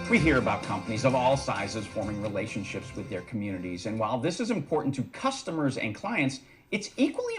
We hear about companies of all sizes forming relationships with their communities, and while this is important to customers and clients, it's equally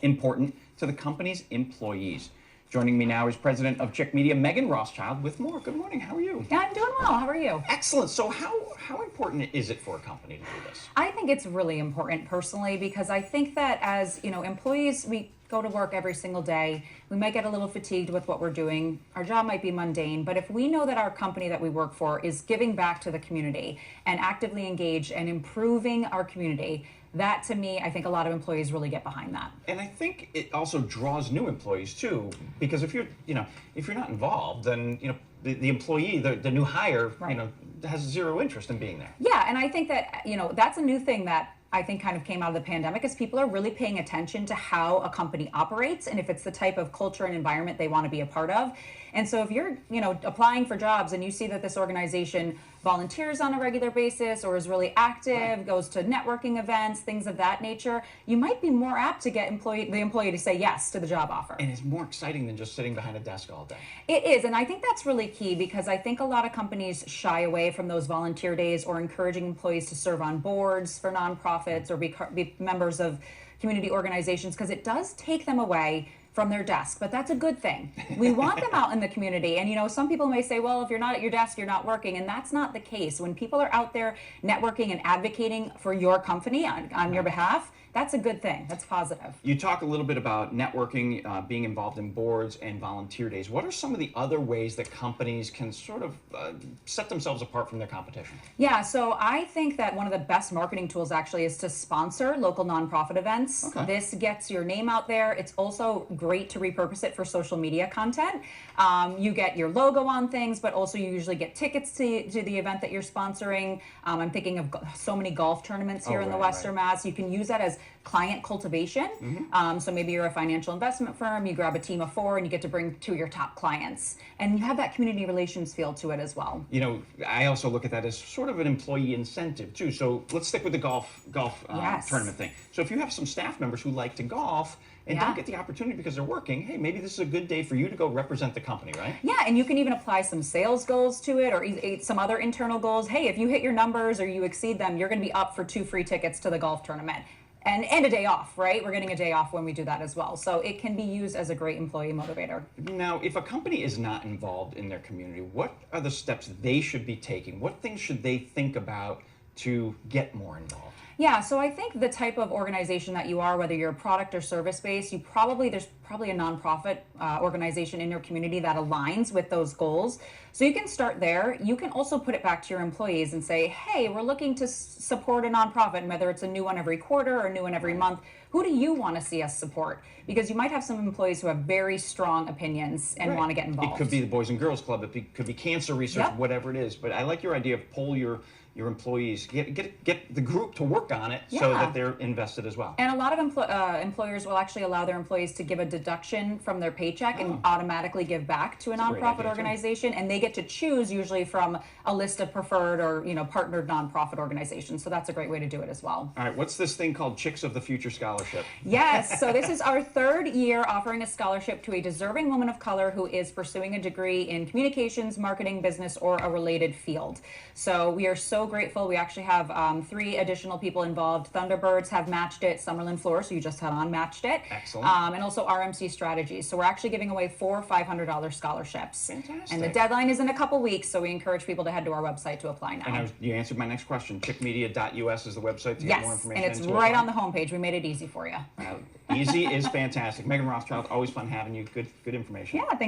important to the company's employees. Joining me now is President of Chick Media, Meghan Rothschild, with more. Good morning, how are you? Yeah, I'm doing well. How are you? Excellent. So how important is it for a company to do this? I think it's really important personally because I think that as, employees, we go to work every single day. We might get a little fatigued with what we're doing. Our job might be mundane, but if we know that our company that we work for is giving back to the community and actively engaged and improving our community, that to me, I think a lot of employees really get behind that. And I think it also draws new employees too, because if you're not involved, then the employee, the new hire, Right. has zero interest in being there. Yeah, and I think that, that's a new thing that I think kind of came out of the pandemic is people are really paying attention to how a company operates and if it's the type of culture and environment they want to be a part of. And so if you're, applying for jobs and you see that this organization volunteers on a regular basis or is really active, Right. goes to networking events, things of that nature, you might be more apt to get the employee to say yes to the job offer. And it's more exciting than just sitting behind a desk all day. It is, and I think that's really key because I think a lot of companies shy away from those volunteer days or encouraging employees to serve on boards for nonprofits or be members of community organizations because it does take them away from their desk, but that's a good thing. We want them out in the community. And some people may say, well, if you're not at your desk, you're not working. And that's not the case. When people are out there networking and advocating for your company on your behalf, that's a good thing. That's positive. You talk a little bit about networking, being involved in boards and volunteer days. What are some of the other ways that companies can sort of set themselves apart from their competition? Yeah, so I think that one of the best marketing tools actually is to sponsor local nonprofit events. Okay. This gets your name out there. It's also great to repurpose it for social media content. You get your logo on things, but also you usually get tickets to the event that you're sponsoring. I'm thinking of so many golf tournaments here in the Western Mass. You can use that as client cultivation. Mm-hmm. So maybe you're a financial investment firm, you grab a team of 4 and you get to bring 2 of your top clients. And you have that community relations feel to it as well. I also look at that as sort of an employee incentive too. So let's stick with the golf Yes. tournament thing. So if you have some staff members who like to golf and Yeah. don't get the opportunity because they're working, hey, maybe this is a good day for you to go represent the company, right? Yeah, and you can even apply some sales goals to it or some other internal goals. Hey, if you hit your numbers or you exceed them, you're going to be up for 2 free tickets to the golf tournament. And a day off, right? We're getting a day off when we do that as well. So it can be used as a great employee motivator. Now, if a company is not involved in their community, what are the steps they should be taking? What things should they think about to get more involved? Yeah, so I think the type of organization that you are, whether you're product or service based, there's probably a nonprofit organization in your community that aligns with those goals. So you can start there. You can also put it back to your employees and say, hey, we're looking to support a nonprofit, and whether it's a new one every quarter or a new one every month. Who do you want to see us support? Because you might have some employees who have very strong opinions and want to get involved. It could be the Boys and Girls Club. It could be cancer research, Yep. whatever it is. But I like your idea of poll your employees, get the group to work on it so Yeah. that they're invested as well. And a lot of employers will actually allow their employees to give a deduction from their paycheck and automatically give back to a That's a great nonprofit idea, too. organization, and they get to choose usually from a list of preferred or partnered nonprofit organizations. So that's a great way to do it as well. All right, what's this thing called Chicks of the Future Scholarship? Yes, so this is our 3rd year offering a scholarship to a deserving woman of color who is pursuing a degree in communications, marketing, business, or a related field. So we are so grateful. We actually have 3 additional people involved. Thunderbirds have matched it. Summerlin Floor, so you just had on, matched it. Excellent. And also RMC Strategies. So we're actually giving away 4 $500 scholarships. Fantastic. And the deadline is in a couple weeks, so we encourage people to head to our website to apply now. And you answered my next question. Chickmedia.us is the website to get more Yes, information. and it's into right it. on the homepage. We made it easy for you. Easy is fantastic. Meghan Rothschild, always fun having you. Good information. Yeah, thanks.